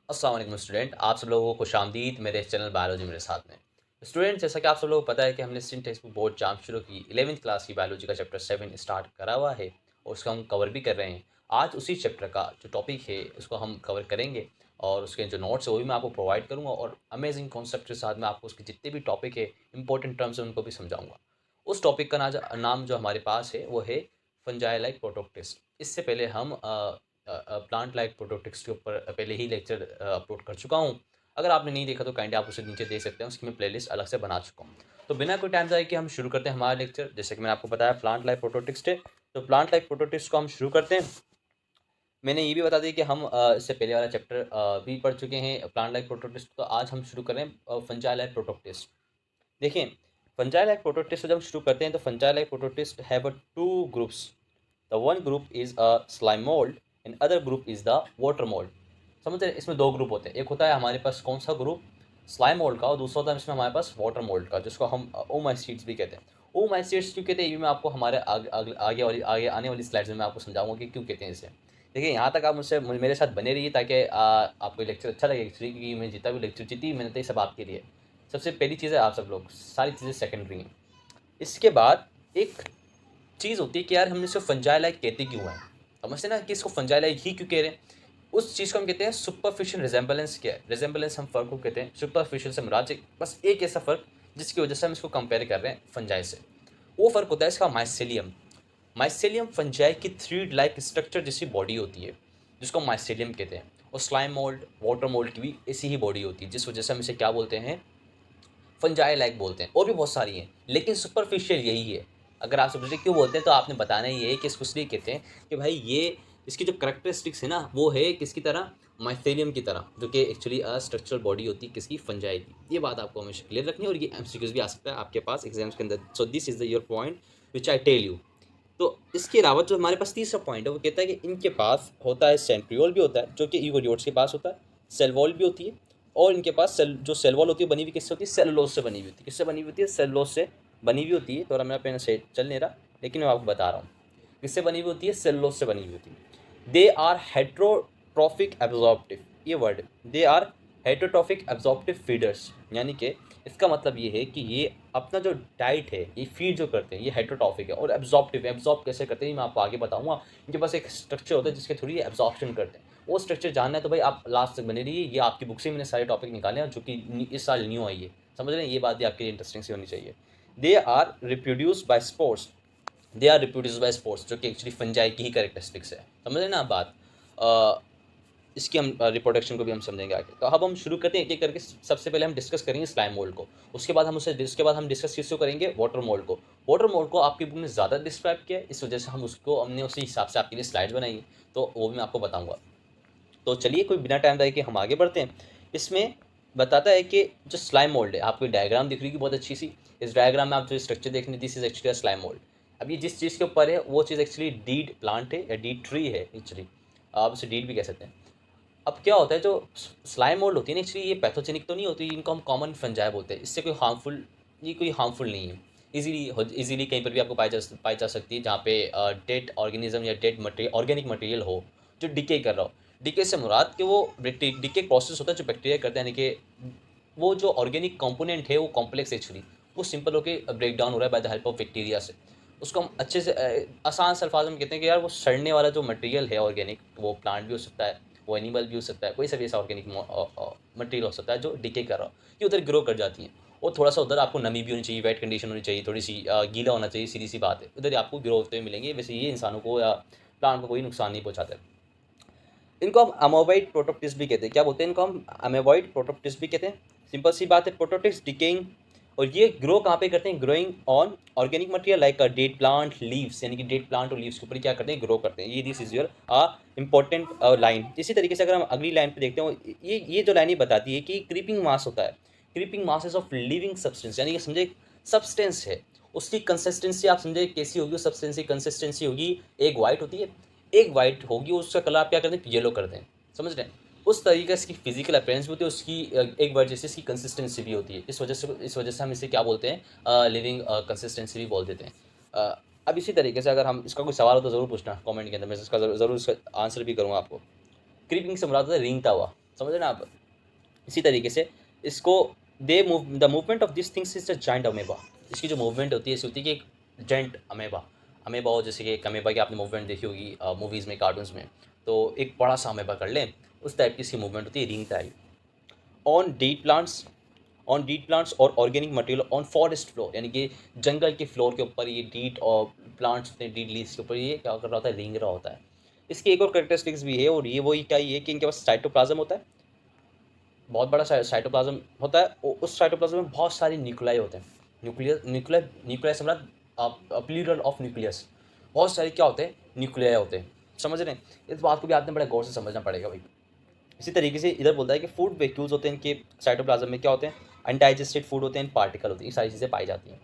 अस्सलाम वालेकुम स्टूडेंट, आप सब लोगों को खुशामदीद मेरे चैनल बायोलॉजी मेरे साथ में। स्टूडेंट, जैसा कि आप सब लोगों को पता है कि हमने Sindh textbook board exam शुरू की 11th क्लास की बायोलॉजी का चैप्टर 7 स्टार्ट करा हुआ है और उसका हम कवर भी कर रहे हैं। आज उसी चैप्टर का जो टॉपिक है उसको हम कवर करेंगे और उसके जो नोट्स है वो भी मैं आपको प्रोवाइड करूँगा और अमेजिंग कॉन्सेप्ट के साथ में आपको उसके जितने भी टॉपिक है, इंपॉर्टेंट टर्म्स है उनको भी समझाऊंगा। उस टॉपिक का नाम जो हमारे पास है वो है फंजाई लाइक प्रोटोक्टिस्ट। इससे पहले हम प्लांट लाइक प्रोटोटिक्स के ऊपर पहले ही लेक्चर अपलोड कर चुका हूँ। अगर आपने नहीं देखा तो काइंडली आप उसे नीचे देख सकते हैं, उसकी मैं प्लेलिस्ट अलग से बना चुका हूँ। तो बिना कोई टाइम ज़ाया कि हम शुरू करते हैं हमारा लेक्चर। जैसे कि मैंने आपको बताया प्लांट लाइक प्रोटोटिक्स है, तो प्लांट लाइक प्रोटोटिक्स को हम शुरू करते हैं। मैंने ये भी बता दिया कि हम इससे पहले वाला चैप्टर भी पढ़ चुके हैं प्लांट लाइक प्रोटोटिस्ट। तो आज हम शुरू कर रहे हैं फंजाई लाइक प्रोटोटिस्ट। देखिए, फंजाई लाइक प्रोटोटिस्ट जब हम शुरू करते हैं तो fungi like protists have two groups. The one group is a slime mold and other group is the water mold. समझ रहे हैं? इसमें दो ग्रुप होते हैं। एक होता है हमारे पास कौन सा ग्रुप, स्लाइम मोल्ड का, और दूसरा होता है इसमें हमारे पास वाटर मोल्ड का, जिसको हम ओमाइसीट्स भी कहते हैं। ओमाइसीट्स क्यों कहते हैं ये भी मैं आपको हमारे आगे आने वाली स्लाइड्स में मैं आपको समझाऊंगा कि क्यों कहते हैं इसे। देखिए, यहाँ तक आप मेरे साथ बने रहिए ताकि आपको लेक्चर अच्छा लगे एक्चुअली, क्योंकि मैं जितनी मेहनत है सब आपके लिए। सबसे पहली चीज़ है आप सब लोग, सारी चीज़ें सेकेंडरी हैं। इसके बाद एक चीज़ होती है कि यार हमने इसको फंजाई लाइक कहते क्यों है। समझते ना कि इसको फंजाई लाइक ही क्यों कह रहे हैं। उस चीज़ को हम कहते हैं सुपरफिशियल रिजेंबलेंस। क्या है रिजेंबलेंस? हम फ़र्क को कहते हैं सुपरफिशियल से मुराद बस एक ऐसा फ़र्क जिसकी वजह से हम इसको कंपेयर कर रहे हैं फंजाई से। वो फ़र्क होता है इसका माइसेलियम। माइसेलियम फंजाई की थ्रीड लाइक स्ट्रक्चर जैसी बॉडी होती है, जिसको माइसेलियम कहते हैं। और स्लाइम मोल्ड, वाटर मोल्ड की भी ऐसी ही बॉडी होती है, जिस वजह से हम इसे क्या बोलते हैं, फंजाई लाइक बोलते हैं। और भी बहुत सारी हैं लेकिन सुपरफिशियल यही है। अगर आपसे पूछे क्यों बोलते हैं तो आपने बताना ही है कि इसको इसलिए कहते हैं कि भाई ये इसकी जो करेक्टरिस्टिक्स है ना वो है किसकी तरह, माइथेलियम की तरह, जो कि एक्चुअली स्ट्रक्चरल बॉडी होती है किसकी, फंजाई की। ये बात आपको हमेशा क्लियर रखनी है और ये एमसीक्यूज भी आ सकता है आपके पास एग्जाम्स के अंदर। So this is the your point which I tell you. तो इसके अलावा जो हमारे पास तीसरा पॉइंट है वो कहता है कि इनके पास होता है सेंट्रियोल भी होता है, जो कि यूकेरियोट्स के पास होता है। सेल वॉल भी होती है, और इनके पास सेल वॉल होती है बनी हुई किससे होती है, सेलुलोज से बनी हुई होती है। किससे बनी हुई होती है? सेलुलोज से बनी हुई होती है। तो मेरा पेन से चल नहीं रहा लेकिन मैं आपको बता रहा हूँ किससे बनी हुई होती है, सेलुलोज से बनी हुई होती है। दे आर हेट्रोट्रॉफिक एब्जॉर्प्टिव, ये word, they are heterotrophic absorptive feeders. यानी कि इसका मतलब ये है कि ये अपना जो डाइट है, ये फीड जो करते हैं, ये हेट्रोट्रॉफिक है। और एब्जॉर्प्टिव, एब्जॉर्ब कैसे करते हैं मैं आपको आगे बताऊंगा। इनके पास एक स्ट्रक्चर होता है जिसके थ्रू ये एब्जॉर्प्शन करते हैं। वो स्ट्रक्चर जानना है तो भाई आप लास्ट तक बने रहिए। ये आपकी बुक से मैंने सारे टॉपिक निकाले हैं जो कि इस साल न्यू आई है। समझ रहे हैं? ये बात भी आपके लिए इंटरेस्टिंग सी होनी चाहिए। They are reproduce by spores, they are reproduce by spores, जो कि एक्चुअली फंजाई की ही कैरेक्टरिस्टिक्स है। समझ रहे हैं ना आप बात। इसकी हम रिप्रोडक्शन को भी हम समझेंगे आगे। तो अब हम शुरू करते हैं एक एक करके। सबसे पहले हम डिस्कस करेंगे स्लाइम मोल्ड को, उसके बाद हम डिस्कस किसको करेंगे, वाटर मोल्ड को। वाटर मोल्ड को आपकी बुक ने ज़्यादा डिस्क्राइब किया है, इस वजह से हमने उसी हिसाब से आपके लिए स्लाइड बनाई है, तो वो भी मैं आपको बताऊँगा। तो चलिए कोई बिना टाइम लगाए कि हम आगे बढ़ते हैं। इसमें बताता है कि जो स्लाइम मोल्ड है, आपको डायग्राम दिख रही है बहुत अच्छी सी। इस डायग्राम में आप जो स्ट्रक्चर देख रहे हैं, this is actually slime mould. अब ये जिस चीज़ के ऊपर है वो चीज़ एक्चुअली डीड प्लांट है या डीड ट्री है एक्चुअली, आप उसे डीड भी कह सकते हैं। अब क्या होता है, जो स्लाइम मोल्ड होती है ना एक्चुअली, ये पैथोजेनिक तो नहीं होती, इनको हम कॉमन फंजाई बोलते हैं। इससे कोई हार्मफुल, ये कोई हार्मफुल नहीं है। इजीली कहीं पर भी आपको पाई जा सकती है जहाँ पे डेड ऑर्गेनिज्म या डेड मटेरियल, ऑर्गेनिक मटेरियल हो जो डिके कर रहा हो। डिके से मुराद कि वो डिके प्रोसेस होता है जो बैक्टीरिया करते हैं, यानी कि वो जो ऑर्गेनिक कंपोनेंट है वो कॉम्प्लेक्स एक्चुअली, वो सिंपल होके ब्रेक डाउन हो रहा है by the help of bacteria से। उसको हम अच्छे से आसान से अल्फाज में कहते हैं कि यार वो सड़ने वाला जो मटेरियल है ऑर्गेनिक, वो प्लांट भी हो सकता है, वो एनिमल भी हो सकता है, कोई सा भी ऐसा ऑर्गेनिक मटेरियल हो सकता है जो डिके कर रहा हो, ये उधर ग्रो कर जाती हैं। और थोड़ा सा उधर आपको नमी भी होनी चाहिए, वेट कंडीशन होनी चाहिए, थोड़ी सी गीला होना चाहिए, सीधी सी बात है, उधर आपको ग्रो होते हुए मिलेंगे। वैसे ये इंसानों को या प्लांट को कोई नुकसान नहीं पहुँचाता है। इनको हम अमोवाइड प्रोटोप्टिस्ट भी कहते हैं। क्या बोलते हैं इनको? हम अमोवाइड प्रोटोप्टिस्ट भी कहते हैं। सिंपल सी बात है, प्रोटोप्टिस्ट डिकेइंग। और ये ग्रो कहाँ पे करते हैं? Growing on organic material like dead plant leaves, यानी कि डेड प्लांट और लीव्स के ऊपर क्या करते हैं? ग्रो करते हैं। ये this is your important line. इसी तरीके से अगर हम अगली लाइन पे देखते हैं, ये जो लाइन ये बताती है कि क्रीपिंग मास होता है, creeping masses of living substance, यानी कि समझे सब्सटेंस है, उसकी कंसिस्टेंसी आप समझे कैसी होगी, सब्सटेंस की कंसिस्टेंसी होगी, एक वाइट होती है, एक वाइट होगी, उसका कलर आप क्या करते हैं? येलो कर दें। समझ रहे हैं? उस तरीके से इसकी फिजिकल अपीयरेंस भी होती है, उसकी एक वर्ड जैसे इसकी कंसिस्टेंसी भी होती है। इस वजह से हम इसे क्या बोलते हैं? लिविंग कंसिस्टेंसी भी बोल देते हैं। अब इसी तरीके से अगर हम इसका कोई सवाल हो तो ज़रूर पूछना कमेंट के अंदर, मैं इसका ज़रूर इसका आंसर भी करूँगा आपको। क्रीपिंग से मुराद होता है रेंगता हुआ। समझ रहे हैं आप। इसी तरीके से इसको they move the movement of this things is a giant amoeba. इसकी जो मूवमेंट होती है ऐसी होती है कि एक जाइंट अमेबा अमेबा हो, जैसे कि एक अमेबा की आपने मूवमेंट देखी होगी मूवीज़ में, कार्टून्स में। तो एक बड़ा सा अमेबा कर लें, उस टाइप की इसकी मूवमेंट होती है, ring type. On dead plants on dead plants और organic material on forest floor, यानी कि जंगल के फ्लोर के ऊपर ये डीड और प्लांट्स होते हैं, डीड लीव्स के ऊपर ये क्या कर रहा होता है, रेंग रहा होता है। इसकी एक और करेक्टरिस्टिक्स भी है, और ये वही क्या है कि इनके पास साइटोप्लाज्म होता है, बहुत बड़ा साइटोप्लाज्म होता है, और उस साइटोप्लाज्म में बहुत सारे न्यूक्लियाई होते हैं। न्यूक्लियस से मतलब प्लूरल ऑफ न्यूक्लियस, बहुत सारे क्या होते हैं, न्यूक्लियाई होते हैं। समझ रहे हैं, इस बात को भी आपने बड़े गौर से समझना पड़ेगा भाई। इसी तरीके से इधर बोलता है कि फूड वैक्यूल्स होते हैं, इनके साइटोप्लाज्म में क्या होते हैं, अनडाइजेस्टेड फूड होते हैं, पार्टिकल होते हैं, ये सारी चीज़ें पाई जाती हैं।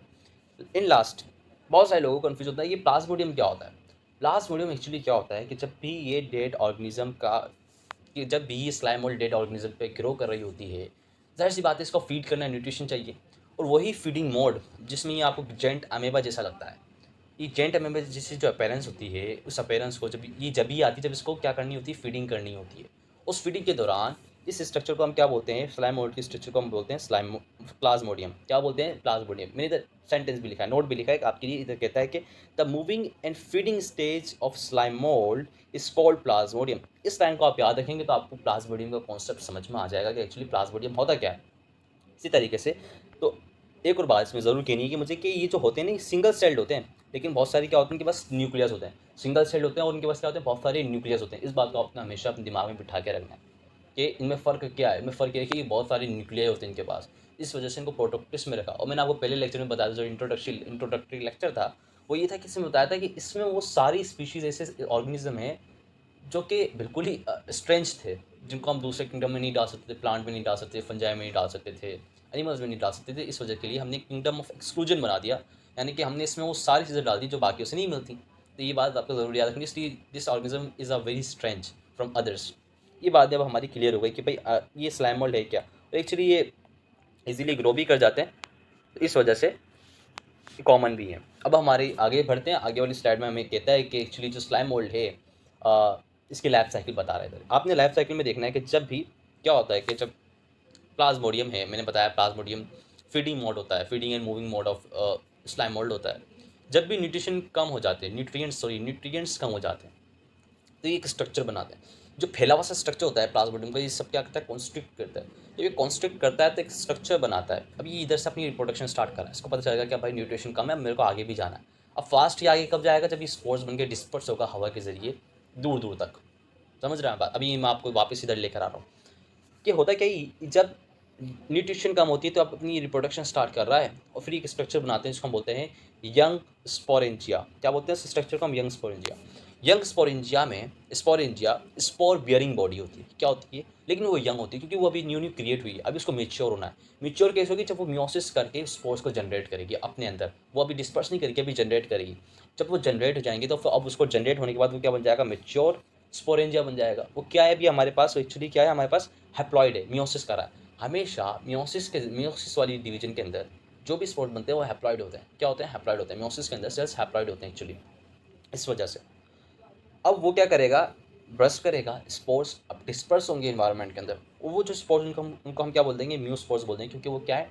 इन लास्ट बहुत सारे लोगों को कन्फ्यूज होता है ये प्लाज्मोडियम क्या होता है। प्लाज्मोडियम एक्चुअली क्या होता है कि जब भी ये डेड ऑर्गेनिज्म का कि जब भी ये स्लाइम मोल्ड डेड ऑर्गेनिज्म पे ग्रो कर रही होती है, ज़ाहिर सी बात है इसको फीड करना, न्यूट्रिशन चाहिए। और वही फीडिंग मोड जिसमें ये आपको जेंट अमेबा जैसा लगता है, ये जेंट अमेबा जैसी जो अपीयरेंस होती है, उस अपीयरेंस को जब भी आती है, जब इसको क्या करनी होती है, फीडिंग करनी होती है। उस फीडिंग के दौरान इस स्ट्रक्चर को हम क्या बोलते हैं, स्लाइम मोल्ड के स्ट्रक्चर को हम बोलते हैं स्लाइम प्लाज्मोडियम। क्या बोलते हैं, प्लाज्मोडियम। मैंने इधर सेंटेंस भी लिखा है, नोट भी लिखा है आपके लिए। इधर कहता है कि the moving and feeding stage of slime mould is called Plasmodium. इस लाइन को आप याद रखेंगे तो आपको प्लाज्मोडियम का कॉन्सेप्ट समझ में आ जाएगा कि एक्चुअली प्लाज्मोडियम होता क्या है। इसी तरीके से तो एक और बात इसमें ज़रूर कहनी है कि मुझे कि ये जो होते हैं ना, सिंगल सेल्ड होते हैं, लेकिन बहुत सारी क्या होते हैं, इनके पास न्यूक्लियस होते हैं। सिंगल सेल्ड होते हैं और उनके पास क्या होते हैं, बहुत सारे न्यूक्लियस होते हैं। इस बात को आपने हमेशा अपने दिमाग में बिठा के रखना है कि इनमें फ़र्क क्या है। इनमें फ़र्क ये है कि बहुत सारे न्यूक्लियाई होते हैं इनके पास, इस वजह से इनको प्रोटोप्टिस में रखा। और मैंने आपको पहले लेक्चर में बताया था, जो इंट्रोडक्टरी लेक्चर था, वो ये था कि इसमें बताया था कि इसमें वो सारी स्पीशीज़ ऐसे ऑर्गेनिज्म हैं जो कि बिल्कुल ही स्ट्रेंच थे, जिनको हम दूसरे किंगडम में नहीं डाल सकते थे, प्लांट में नहीं डाल सकते, फंजाई में नहीं डाल सकते थे, एनिमल्स में नहीं डाल सकते थे। इस वजह के लिए हमने किंगडम ऑफ एक्सक्लूजन बना दिया, यानी कि हमने इसमें वो सारी चीज़ें डाल दी जो बाकियों से नहीं मिलती। तो ये बात आपको ज़रूर याद रखनी, इसलिए this organism is a very strange from others. ये बात अब हमारी क्लियर हो गई कि भाई ये स्लाइम मोल्ड है क्या। तो एक्चुअली ये इजीली ग्रो भी कर जाते हैं, तो इस वजह से कॉमन भी है। अब हमारे आगे बढ़ते हैं, आगे वाली स्लाइड में हमें कहता है कि एक्चुअली जो स्लाइम मोल्ड है इसकी लाइफ साइकिल बता रहा है। आपने लाइफ साइकिल में देखना है कि जब भी क्या होता है कि जब प्लाज्मोडियम है, मैंने बताया प्लाज्मोडियम फीडिंग मोड होता है, feeding and moving mode of slime mould होता है। जब भी न्यूट्रिशन कम हो जाते हैं, न्यूट्रिएंट्स कम हो जाते हैं, तो ये एक स्ट्रक्चर बनाते हैं। जो फैला हुआ सा स्ट्रक्चर होता है प्लाज्मोडियम का, ये सब क्या करता है, कॉन्स्ट्रिक्ट करता है। जब ये कॉन्स्ट्रिक्ट करता है तो एक स्ट्रक्चर बनाता है। अब ये इधर से अपनी रिप्रोडक्शन स्टार्ट कर रहा है, इसको पता चलेगा कि भाई न्यूट्रिशन कम है, अब मेरे को आगे भी जाना है। अब फास्ट ही आगे कब जाएगा, जब ये स्पोर्स बन के डिस्पर्स होगा हवा के जरिए दूर दूर तक। समझ रहे हैं बात। अभी मैं आपको वापस इधर लेकर आ रहा हूँ कि होता क्या है, जब न्यूट्रिशन कम होती है तो आप अपनी रिप्रोडक्शन स्टार्ट कर रहा है, और फिर एक स्ट्रक्चर बनाते हैं जिसको हम बोलते हैं यंग स्पोरेंजिया। क्या बोलते हैं इस स्ट्रक्चर को हम, यंग स्पोरेंजिया। यंग स्पोरेंजिया में स्पोरेंजिया स्पोर बियरिंग बॉडी होती है, क्या होती है, लेकिन वो यंग होती है क्योंकि वो अभी न्यू क्रिएट हुई है, अभी उसको मेच्योर होना है। मेच्योर कैसे होगी, जब वो मियोसिस करके स्पोर्स को जनरेट करेगी अपने अंदर। वो अभी डिस्पर्स नहीं करेगी, अभी जनरेट करेगी। जब वो जनरेट हो जाएंगे तो फिर अब उसको जनरेट होने के बाद वो क्या बन जाएगा, मेच्योर स्पोरेंजिया बन जाएगा। वो क्या है अभी हमारे पास, एक्चुअली क्या है हमारे पास, हैप्लॉइड है, मियोसिस कर रहा है। हमेशा मियोसिस वाली डिवीजन के अंदर जो भी स्पोर्ट बनते हैं वो हैप्लॉइड होते हैं। क्या होते हैं, हैप्लॉइड होते हैं। मियोसिस के अंदर सेल्स हैप्लॉइड होते हैं एक्चुअली। इस वजह से अब वो क्या करेगा, ब्रश करेगा, स्पोर्स अब डिस्पर्स होंगे इन्वायरमेंट के अंदर। वो जो स्पोर्स उनको हम क्या बोल देंगे, म्यू स्पोर्स बोल देंगे, क्योंकि वो क्या है,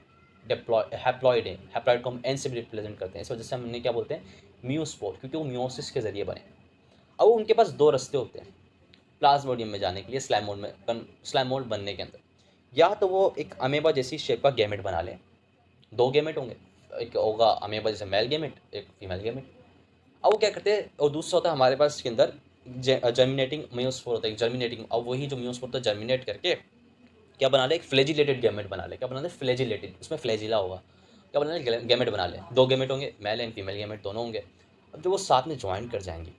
हैप्लॉइड है। हैप्लॉइड को हम एन से भी रिप्रेजेंट करते हैं, इस वजह से हमने क्या बोलते हैं, म्यू स्पोर, क्योंकि वो म्योसिस के जरिए बने। अब उनके पास दो रास्ते होते हैं प्लाज्मोडियम में जाने के लिए, स्लाइम मोल्ड बनने के अंदर। या तो वो एक अमेबा जैसी शेप का गैमेट बना लें, दो गैमेट होंगे, एक होगा अमेबा जैसे मेल गैमेट, एक फीमेल गैमेट। अब वो क्या करते हैं, और दूसरा होता है हमारे पास इसके अंदर जर्मिनेटिंग म्योस्पोर होता है, जर्मिनेटिंग। अब वही जो म्योस्पोर होता है जर्मिनेट करके क्या बना ले, एक फ्लैजिलेटेड गैमेट बना ले। क्या बना ले, फ्लैजिलेटेड, उसमें फ्लैजिला होगा। क्या बना ले, गैमेट बना ले, दो गैमेट होंगे, मेल एंड फीमेल गैमेट दोनों होंगे। अब जब वो साथ में ज्वाइन कर जाएंगे,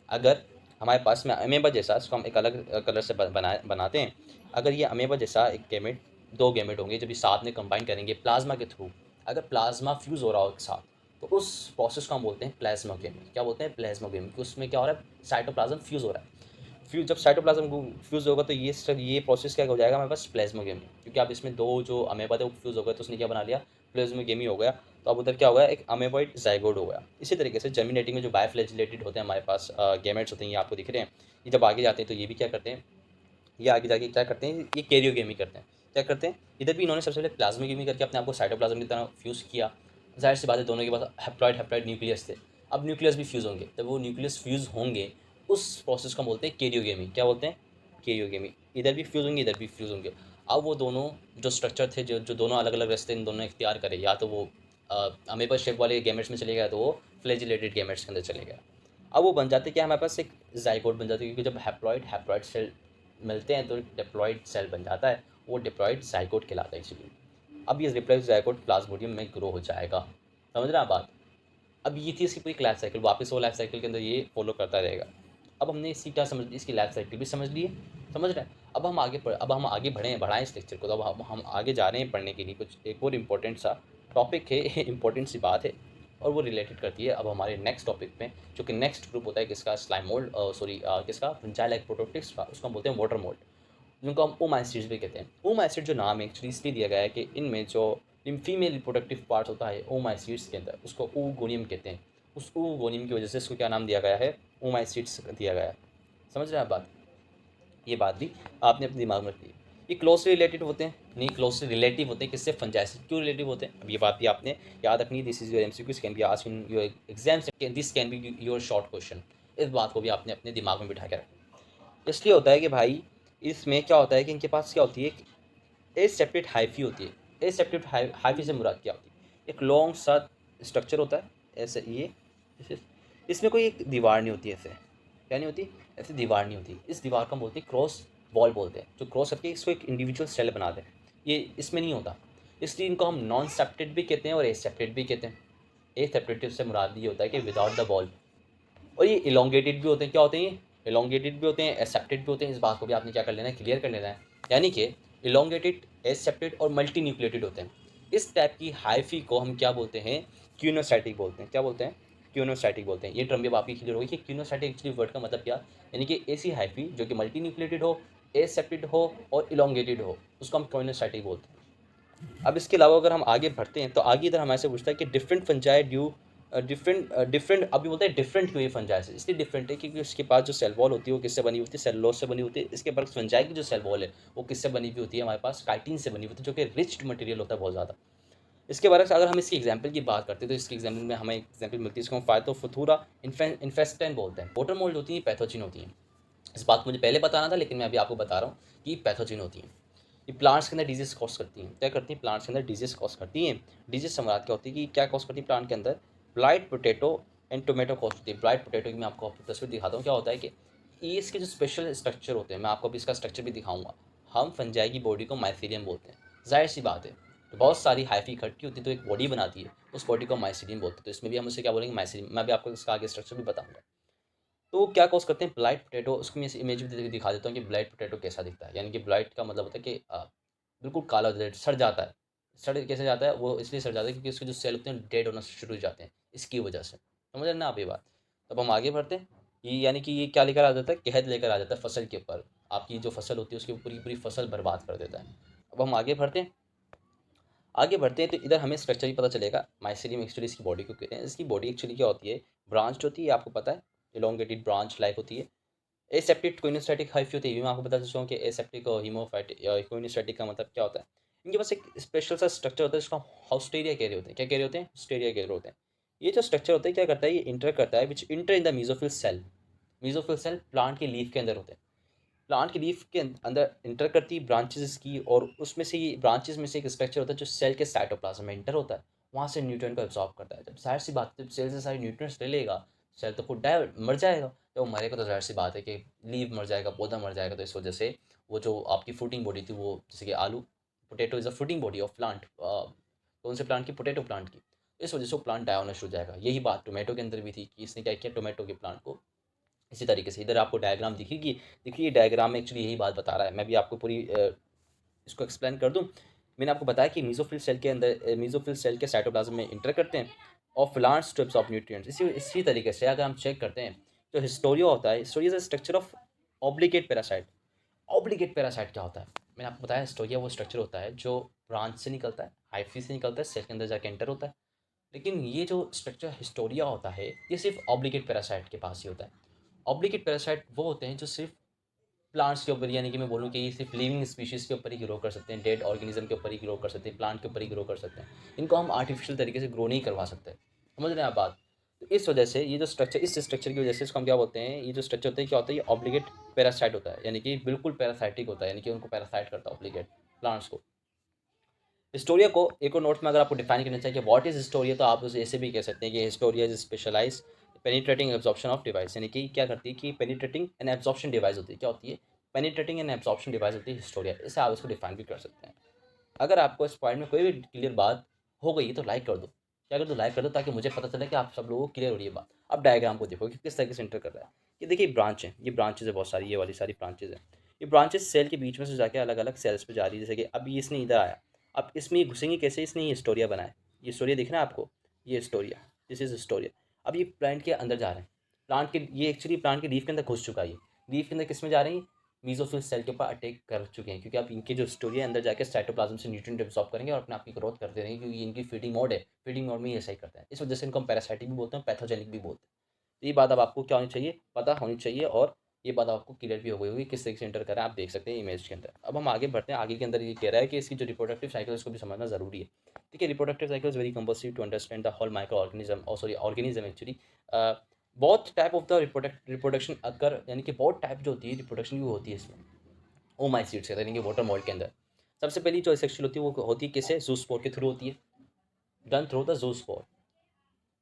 अगर हमारे पास में अमेबा जैसा, इसको हम एक अलग कलर से बनाते हैं। अगर ये अमेबा जैसा एक गैमेट, दो गैमेट होंगे, जब ये साथ में कंबाइन करेंगे प्लाज्मा के थ्रू, अगर प्लाज्मा फ्यूज़ हो रहा हो एक साथ, तो उस प्रोसेस को हम बोलते हैं प्लाज्मोगेमी। क्या बोलते हैं, प्लाज्मोगेमी, कि उसमें क्या हो रहा है, साइटोप्लाज्म फ्यूज़ हो रहा है। जब साइटोप्लाज्म फ्यूज़ होगा तो ये प्रोसेस क्या हो जाएगा हमारे पास, प्लाज्मोगेमी। क्योंकि आप इसमें दो जो अमेबा थे वो फ्यूज़ हो गए, तो उसने क्या बना लिया, प्लाज्मोगेमी हो गया। तो अब उधर क्या हो गया, एक अमेबॉइड जाइगोट हो गया। इसी तरीके से जर्मिनेटिंग में जो बायोफ्लैजिलेटेड होते हैं हमारे पास गैमेट्स होते हैं, ये आपको दिख रहे हैं। ये जब आगे जाते हैं तो ये भी क्या करते हैं, ये आगे जाके क्या करते हैं, ये कैरियोगेमी करते हैं। क्या करते हैं, इधर भी इन्होंने सबसे पहले प्लाज्मोगेमी करके अपने आप को साइटोप्लाज्म की तरह फ्यूज़ किया। ज़ाहिर सी बात है दोनों के पास हैप्लॉइड हैप्लॉइड न्यूक्लियस थे। अब न्यूक्लियस भी फ्यूज़ होंगे, जब वो न्यूक्लियस फ्यूज़ होंगे उस प्रोसेस को बोलते हैं कैरियोगेमी। क्या बोलते हैं, कैरियोगेमी। इधर भी फ्यूज़ होंगे, इधर भी फ्यूज़ होंगे। अब वो दोनों जो स्ट्रक्चर थे, जो दोनों अलग अलग रास्ते इन दोनों ने इख्तियार करे, या तो वो अमीबा शेप वाले गैमेट्स में चले गया, तो वो फ्लैजिलेटेड गैमेट्स के अंदर चले गया। अब वो बन जाते क्या, हमारे पास एक ज़ाइगोट बन जाता है, क्योंकि जब हैप्लॉइड हैप्लॉइड सेल मिलते हैं तो डिप्लॉइड सेल बन जाता है, वो डिप्लॉइड ज़ाइगोट कहलाता है एक्चुअली। अब ये डिप्लॉइड ज़ाइगोट प्लाज्मोडियम में ग्रो हो जाएगा। समझ रहे हैं आप बात। अब ये थी इसकी पूरी लाइफ साइकिल, वापस वो लाइफ साइकिल के अंदर ये फॉलो करता रहेगा। अब हमने इसकी क्या समझ ली, इसकी लाइफ साइकिल भी समझ ली है। समझ रहे हैं। अब हम आगे बढ़ाएं इस लेक्चर को। तो अब हम आगे जा रहे हैं पढ़ने के लिए कुछ एक और इम्पोर्टेंट सा टॉपिक है, इम्पोर्टेंट सी बात है, और वो रिलेटेड करती है अब हमारे नेक्स्ट टॉपिक में, जो कि नेक्स्ट ग्रुप होता है किसका, स्लाइम मोल्ड, सॉरी किसका, फंजाई लाइक प्रोटोटिक्स का। उसको हम बोलते हैं वाटर मोल्ड, जिनको हम ओम एसिड्स भी कहते हैं। ओम एसिड जो नाम है एक्चुअली इसलिए दिया गया है कि इनमें जो फीमेल रिप्रोडक्टिव पार्ट्स होता है ओम एसिड्स के अंदर, उसको oogonim कहते हैं। उस oogonim की वजह से इसको क्या नाम दिया गया है, ओम एसिड्स दिया गया है। समझ रहे हैं आप बात। ये बात भी आपने अपने दिमाग में रखी। ये क्लोजली रिलेटेड होते हैं, नहीं क्लोजली रिलेटिव होते हैं किससे, फंजाई से। क्यों रिलेटिव होते हैं, अब ये बात भी आपने याद रखनी है। This is your MCQ, can be asked in your exams, this can be your short question. इस बात को भी आपने अपने दिमाग में बिठा के रखना। इसलिए होता है कि भाई इसमें क्या होता है कि इनके पास क्या होती है, ए सेपरेट हाइफी होती है। ए सेपरेट हाइफी से मुराद क्या होती है, एक लॉन्ग सा स्ट्रक्चर होता है ऐसे, ये इसमें कोई एक दीवार नहीं होती ऐसे। क्या नहीं होती, ऐसे दीवार नहीं होती। इस दीवार को हम बोलते हैं क्रॉस वॉल बोलते हैं, जो क्रॉस करके इसको एक इंडिविजुअल सेल बना दें। ये इसमें नहीं होता, इसलिए इनको हम नॉन सेप्टेड भी कहते हैं और ए सेप्टेड भी कहते हैं। ए सेपरेटिव से मुराद ये होता है कि विदाउट द वॉल। और ये इलोंगेटेड भी होते हैं। क्या होते हैं ये, इलोंगेटेड भी होते हैं, एसेप्टेड भी होते हैं। इस बात को भी आपने क्या कर लेना है, क्लियर कर लेना है। यानी कि इलोंगेटेड, एसेप्टेड और मल्टी न्यूक्लिएटेड होते हैं। इस टाइप की हाइफी को हम क्या बोलते हैं, क्यूनोसाइटिक बोलते हैं। क्या बोलते हैं, क्यूनोसाइटिक बोलते हैं। ये टर्म भी अब आपकी क्लियर होगी कि क्यूनोसाइटिक एक्चुअली वर्ड का मतलब क्या, यानी कि ऐसी हाइफी जो कि मल्टी न्यूक्लिएटेड हो, एसेप्टेड हो और इलोंगेटेड हो, उसको हम क्यूनोसाइटिक बोलते हैं। अब इसके अलावा अगर हम आगे बढ़ते हैं तो आगे इधर हमारे से पूछता है कि डिफरेंट फंजाई ड्यू डिफरेंट अभी बोलते हैं डिफरेंट क्यों ये फंजाई से, इसलिए डिफरेंट है क्योंकि उसके पास जो सेल वॉल होती है वो किससे बनी होती है, सेलुलोज से बनी होती है। इसके पास फंजाई की जो सेल वॉल है वो किससे बनी हुई होती है, हमारे पास काइटिन से बनी हुई होती है, जो कि रिच्ड मटेरियल होता है बहुत ज़्यादा। इसके बारे में अगर हम इसकी एग्जाम्पल की बात करते हैं तो इसकी एग्जाम्पल में हमें एग्जाम्पल मिलती है, इसको हम फाइटोफथूरा इन्फेस्टेंट बोलते हैं। वाटर मोल्ड होती है, पैथोजिन होती हैं। इस बात को मुझे पहले बताना था लेकिन मैं अभी आपको बता रहा हूँ कि पैथोजिन होती हैं। ये प्लांट्स के अंदर डिजीज कॉज करती हैं। क्या करती हैं, प्लांट्स के अंदर डिजीज कॉज करती हैं। डिजीज से मुराद क्या होती है कि क्या कॉज करती है प्लांट के अंदर, blight potato and tomato cause होती है। ब्लाइट पोटैटो की मैं आपको तस्वीर दिखाता हूँ। क्या होता है कि ये इसके जो स्पेशल स्ट्रक्चर होते हैं, मैं आपको अभी इसका स्ट्रक्चर भी दिखाऊंगा। हम फंजाई की बॉडी को माइसीलियम बोलते हैं। जाहिर सी बात है, तो बहुत सारी हाइफी इकट्ठी होती है तो एक बॉडी बनाती है, उस बॉडी को माइसीलियम बोलते हैं। तो इसमें भी हम उसे क्या बोलेंगे, माइसीलियम। मैं भी आपको इसका आगे स्ट्रक्चर भी बताऊंगा। तो क्या कॉज करते हैं, ब्लाइट पोटैटो। उसकी मैं इमेज भी दिखा देता हूँ कि ब्लाइट पोटैटो कैसा दिखता है। यानी कि ब्लाइट का मतलब होता है कि बिल्कुल काला हो जाता है, सड़ जाता है। सड़ कैसे जाता है, वो इसलिए सड़ जाता है क्योंकि उसके जो सेल होते हैं डेड होना शुरू हो जाते हैं, इसकी वजह से। समझ रहे हैं ना आप ये बात। तब हम आगे बढ़ते हैं। ये यानी कि ये क्या लेकर आ जाता है, कहत लेकर आ जाता है फसल के ऊपर। आपकी जो फसल होती है उसकी पूरी पूरी फसल बर्बाद कर देता है। अब हम आगे बढ़ते हैं। आगे बढ़ते हैं तो इधर हमें स्ट्रक्चर ही पता चलेगा। माइसीलियम एक्चुअली इसकी बॉडी को कहते हैं। इसकी बॉडी एक्चुअली क्या होती है, ब्रांच होती है, आपको पता है, इलोंगेटेड ब्रांच लाइक होती है। एसेप्टिक कोइनोस्टैटिक हाइफी होती है। ये मैं आपको बता सकता हूँ कि एसेप्टिक और हीमोफाइटिक या कोइनोस्टैटिक का मतलब क्या होता है। इनके पास एक स्पेशल सा स्ट्रक्चर होता है जिसको हाउस्टेरिया कह रहे होते हैं। क्या कह रहे होते हैं, हाउस्टेरिया कह रहे होते हैं। ये जो स्ट्रक्चर होता है क्या करता है, ये इंटर करता है, which enter in the mesophyll cell. Mesophyll cell plant के लीफ के अंदर होते हैं। प्लांट की लीफ के अंदर इंटर करती है ब्रांचेस की, और उसमें से ये ब्रांचेस में से एक स्ट्रक्चर होता है जो सेल के साइटोप्लाज्म में इंटर होता है। वहाँ से न्यूट्रिएंट को एब्जॉर्ब करता है। जब जाहिर सी बात है, जब सेल से सारे न्यूट्रिएंट्स ले लेगा, सेल तो खुद डाय मर जाएगा। जब वो मरेगा तो जाहिर सी बात है कि लीफ मर जाएगा, पौधा मर जाएगा। तो इस वजह से वो जो आपकी फ्रूटिंग बॉडी थी, वो जैसे कि आलू, potato is a fruiting body of plant. कौन से प्लांट की, पोटैटो प्लांट की। इस वजह से वो प्लांट डाय होना शुरू हो जाएगा। यही बात टोमेटो के अंदर भी थी कि इसने क्या किया, टोमेटो के प्लांट को इसी तरीके से। इधर आपको डायग्राम दिखेगी, देखिए डायग्राम में एक्चुअली यही बात बता रहा है। मैं भी आपको पूरी इसको एक्सप्लेन कर दूं। मैंने आपको बताया कि मीजोफिल सेल के अंदर, मीजोफिल सेल के साइटोप्लाज्म में इंटर करते हैं और प्लांट्स टू एब्सॉर्ब न्यूट्रिएंट्स। इसी तरीके से अगर हम चेक करते हैं जो हिस्टोरिया होता है, Historia is structure of obligate parasite. Obligate parasite क्या होता है, मैंने आपको बताया हिस्टोरिया वो स्ट्रक्चर होता है जो ब्रांच से निकलता है, हाइफी से निकलता है, सेल के अंदर जाके एंटर होता है। लेकिन ये जो स्ट्रक्चर हिस्टोरिया होता है ये सिर्फ ऑब्लिगेट पैरासाइट के पास ही होता है। ऑब्लिगेट पैरासाइट वो होते हैं जो सिर्फ प्लांट्स के ऊपर, यानी कि मैं बोलूँ कि ये सिर्फ लिविंग स्पीशीज़ के ऊपर ही ग्रो कर सकते हैं, डेड ऑर्गेनिज्म के ऊपर ही ग्रो कर सकते हैं, प्लांट के ऊपर ही ग्रो कर सकते हैं। इनको हम आर्टिफिशियल तरीके से ग्रो नहीं करवा सकते। समझ रहे हैं आप बात? तो इस वजह से ये जो स्ट्रक्चर, इस स्ट्रक्चर की वजह से इसको हम क्या बोलते हैं, ये जो स्ट्रक्चर होता है क्या होता है, ये ऑब्लिगेट पैरासाइट होता है, यानी कि बिल्कुल पैरासाइटिक होता है, यानी कि उनको पैरासाइट करता है ऑब्लिगेट प्लांट्स को। हिस्टोरिया को एक और नोट में अगर आपको डिफाइन करना चाहिए कि व्हाट इज हिस्टोरिया, तो आप उसे ऐसे भी कह सकते हैं कि haustoria is specialise penetrating absorption of device, यानी कि क्या करती है कि पेनिट्रेटिंग एंड एब्जॉर्प्शन डिवाइस होती है। क्या होती है? पेनिट्रेटिंग एंड एब्जॉर्प्शन डिवाइस होती है हिस्टोरिया। इससे आप इसको डिफाइन भी कर सकते हैं। अगर आपको इस पॉइंट में कोई भी क्लियर बात हो गई तो लाइक कर दो। क्या कर दो? लाइक कर दो, ताकि मुझे पता चले कि आप सब लोगों को क्लियर हो रही है बात। अब डायग्राम को देखो कि किस तरीके से इंटर कर रहा है। ये देखिए ब्रांच है, ये ब्रांचेज है बहुत सारी, ये वाली सारी ब्रांचेज है। ये ब्रांचेज सेल के बीच में से जाके अलग अलग सेल्स पे जा रही है। जैसे कि अभी इसने इधर आया, अब इसमें ये घुसेंगे कैसे? इसने ये हिस्टोरिया बनाया। ये हिस्टोरिया दिख रहा है आपको? ये हिस्टोरिया, दिस इज हिस्टोरिया। अब ये प्लांट के अंदर जा रहे हैं। प्लांट के, ये एक्चुअली प्लांट के लीफ के अंदर घुस चुका है। ये लीफ के अंदर किस में जा रही है? मीजोफिल सेल के ऊपर अटैक कर चुके हैं, क्योंकि अब इनके जो स्टोरी है अंदर जाकर साइटोप्लाज्म से न्यूट्रिएंट एब्जॉर्ब करेंगे और अपने आप की ग्रोथ करते रहेंगे, क्योंकि इनकी फीडिंग मोड है। फीडिंग मोड में ये सही करते हैं। इस वजह से इनको हम पैरासाइटिक भी बोलते हैं, पैथोजेनिक भी बोलते हैं। तो ये बात अब आपको क्या होनी चाहिए? पता होनी चाहिए, और ये बात आपको क्लियर भी हो गई होगी किस तरीके से एंटर करें। आप देख सकते हैं इमेज के अंदर। अब हम आगे बढ़ते हैं। आगे के अंदर ये कह रहा है कि इसकी जो रिप्रोडक्टिव साइकिल है उसको भी समझना जरूरी है। देखिए, reproductive cycle is very compulsory to understand the whole microorganism, और सॉरी ऑर्गेनिज्म एक्चुअली। बहुत type of the reproduction occur, यानी कि बहुत टाइप जो होती है रिप्रोडक्शन की, वो होती है इसमें ओमाइसीट्स कहते हैं, यानी कि वाटर मोल्ड के अंदर। सबसे पहली जो सेक्शुअल होती है वो होती है किससे? जूस्पोर के थ्रू होती है, डन थ्रू द जूस्पोर,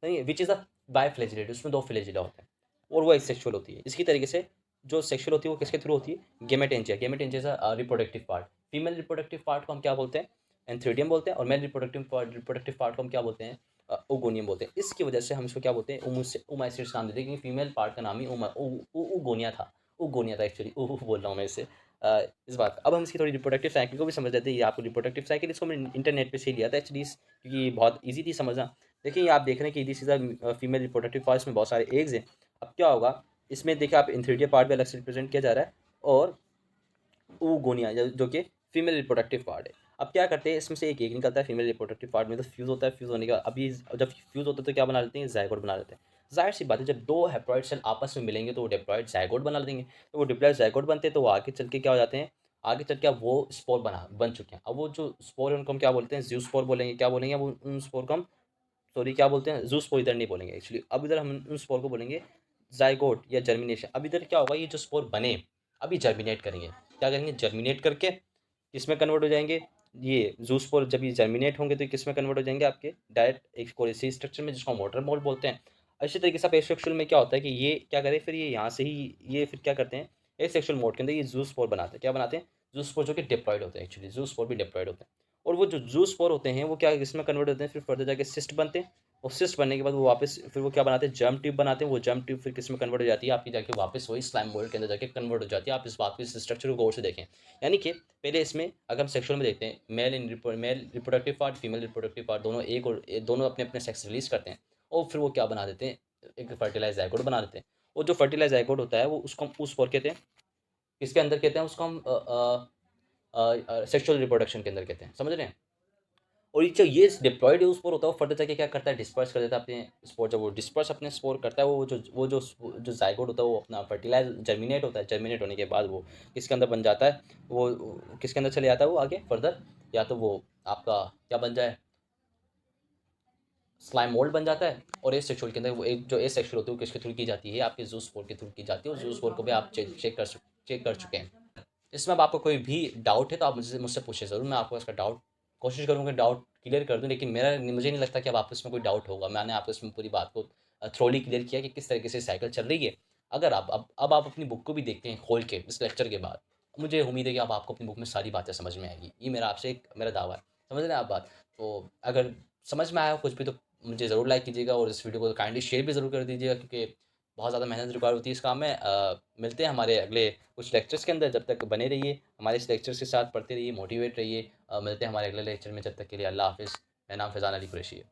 नहीं है, विच इज़ अ बायफ्लैजिलेट। उसमें दो फ्लैजिला होते हैं, और वो एक सेक्शुअल होती है। इसी तरीके से जो सेक्शुअल होती है वो किसके थ्रू होती है? Gametangia. Gametangia is reproductive part. Female reproductive part को हम क्या बोलते हैं? एंथ्रीडियम बोलते हैं। और मेल रिप्रोडक्टिव पार्ट को हम क्या बोलते हैं? ओगोनियम बोलते हैं। इसकी वजह से हम इसको क्या बोलते हैं? ओमाइसिट्स नाम देते हैं, क्योंकि फीमेल पार्ट का नाम ही ओगोनिया था। ओगोनिया था एक्चुअली, बोल रहा हूँ मैं इसे। इस बात का अब हम इसकी थोड़ी रिप्रोडक्टिव साइकिल को भी समझ लेते हैं। ये आपको रिप्रोडक्टिव साइकिल, इसको मैंने इंटरनेट पे से लिया था एक्चुअली, क्योंकि ये बहुत ईजी थी समझना। देखिए, ये आप देख रहे हैं कि this is a female reproductive part, इसमें बहुत सारे एग्स हैं। अब क्या होगा इसमें? देखिए, आप इंथ्रीडिया पार्ट भी अलग से रिप्रेजेंट किया जा रहा है, और oogonia जो कि फीमेल रिप्रोडक्टिव पार्ट है। अब क्या करते हैं, इसमें से एक एग निकलता है फीमेल रिप्रोडक्टिव पार्ट में, तो फ्यूज़ होता है। फ्यूज़ होने के बाद अभी जब फ्यूज़ होता है तो क्या बना लेते हैं? ज़ायगोट बना लेते हैं। ज़ाहिर सी बात है, जब दो हैप्लॉइड सेल आपस में मिलेंगे तो वो डिप्लॉइड ज़ायगोट बना देंगे। तो वो डिप्लॉइड ज़ायगोट बनते हैं, तो वो आगे चल के क्या हो जाते हैं? आगे चल के अब वो स्पोर बन चुके हैं। अब वो जो स्पोर है उनको हम क्या बोलते हैं? ज़ूस्पोर बोलेंगे। क्या बोलेंगे? वो उन स्पोर को हम, सॉरी क्या बोलते हैं? ज़ूस्पोर इधर नहीं बोलेंगे एक्चुअली। अब इधर हम उन स्पोर को बोलेंगे ज़ायगोट या जर्मिनेशन। अब इधर क्या होगा? ये जो स्पोर बने अभी जर्मिनेट करेंगे। क्या करेंगे? जर्मिनेट करके किसमें कन्वर्ट हो जाएंगे? ये जूस्पोर जब ये जर्मिनेट होंगे तो ये किसमें कन्वर्ट हो जाएंगे? आपके डायरेक्ट एक कोलेसी स्ट्रक्चर में, जिसको हम वाटर मोल्ड बोलते हैं। इसी तरीके से आप एसेक्सुअल में क्या होता है कि ये क्या करें फिर? ये यहाँ से ही ये फिर क्या करते हैं? एसेक्सुअल मोड के अंदर ये जूस्पोर बनाते हैं। क्या बनाते हैं? जूस्पोर, जो कि डिप्लॉयड होते हैं एक्चुअली। जूस्पोर भी डिप्लॉयड होते हैं। और वो जो जूस्पोर होते हैं वो क्या किसमें कन्वर्ट होते हैं? फिर फर्दर जाके सिस्ट बनते हैं। और सिस्ट बनने के बाद वो वापस फिर वो क्या बनाते हैं? जर्म ट्यूब बनाते हैं। वो जर्म ट्यूब फिर किसमें कन्वर्ट हो जाती है? आपकी जाके वापस वही स्लाइम मोल्ड के अंदर जाके कन्वर्ट हो जाती है। आप इस बात को, इस स्ट्रक्चर को गौर से देखें। यानी कि पहले इसमें अगर हम सेक्सुअल में देखते हैं, male reproductive part, female reproductive part, दोनों एक और दोनों अपने अपने सेक्स रिलीज करते हैं, और फिर वो क्या बना देते हैं? एक फर्टिलाइज ज़ायगोट बना देते हैं। और जो फर्टिलाइज ज़ायगोट होता है वो उसको हम उस पर कहते हैं, किसके अंदर कहते हैं उसको हम? सेक्सुअल रिप्रोडक्शन के अंदर कहते हैं। समझ रहे हैं? और ये जो ये डिप्लॉयड स्पोर होता है वो फर्दर जाके क्या करता है? डिस्पर्स कर देता है अपने स्पोर। जब वो डिस्पर्स अपने स्पोर करता है, वो जो जाइगोट होता है वो अपना फर्टिलाइज जर्मिनेट होता है। जर्मिनेट होने के बाद वो किसके अंदर बन जाता है? वो किसके अंदर चले जाता है वो आगे फर्दर? या तो वो आपका क्या बन जाए? स्लाइम मोल्ड बन जाता है। और ए सेक्सुअल के अंदर वो एक जो ए सेक्सुअल होती है वो किसके थ्रू की जाती है? आपके जू स्पोर के थ्रू की जाती है। और जू स्पोर को भी आप चेक कर चुके हैं। इसमें अब आपको कोई भी डाउट है तो आप मुझसे पूछे ज़रूर। मैं आपको इसका डाउट कोशिश करूँगा डाउट क्लियर कर दूँ, लेकिन मुझे नहीं लगता कि अब आपको इसमें कोई डाउट होगा। मैंने आपको इसमें पूरी बात को थ्रोली क्लियर किया कि किस तरीके से साइकिल चल रही है। अगर आप अब आप अपनी बुक को भी देखते हैं खोल के इस लेक्चर के बाद, मुझे उम्मीद है कि अब आपको अपनी बुक में सारी बातें समझ में आएगी। ये मेरा आपसे एक मेरा दावा है। समझ रहे हैं आप बात? तो अगर समझ में आया हो कुछ भी तो मुझे ज़रूर लाइक कीजिएगा, और इस वीडियो को काइंडली शेयर भी ज़रूर कर दीजिएगा, क्योंकि बहुत ज़्यादा मेहनत रिक्वायर होती है इस काम में। मिलते हैं हमारे अगले कुछ लेक्चर्स के अंदर। जब तक बने रहिए हमारे इस लेक्चर्स के साथ, पढ़ते रहिए, मोटिवेट रहिए। मिलते हैं हमारे अगले लेक्चर में। जब तक के लिए अल्लाह हाफ़िज़। मेरा नाम फैज़ान अली कुरैशी है।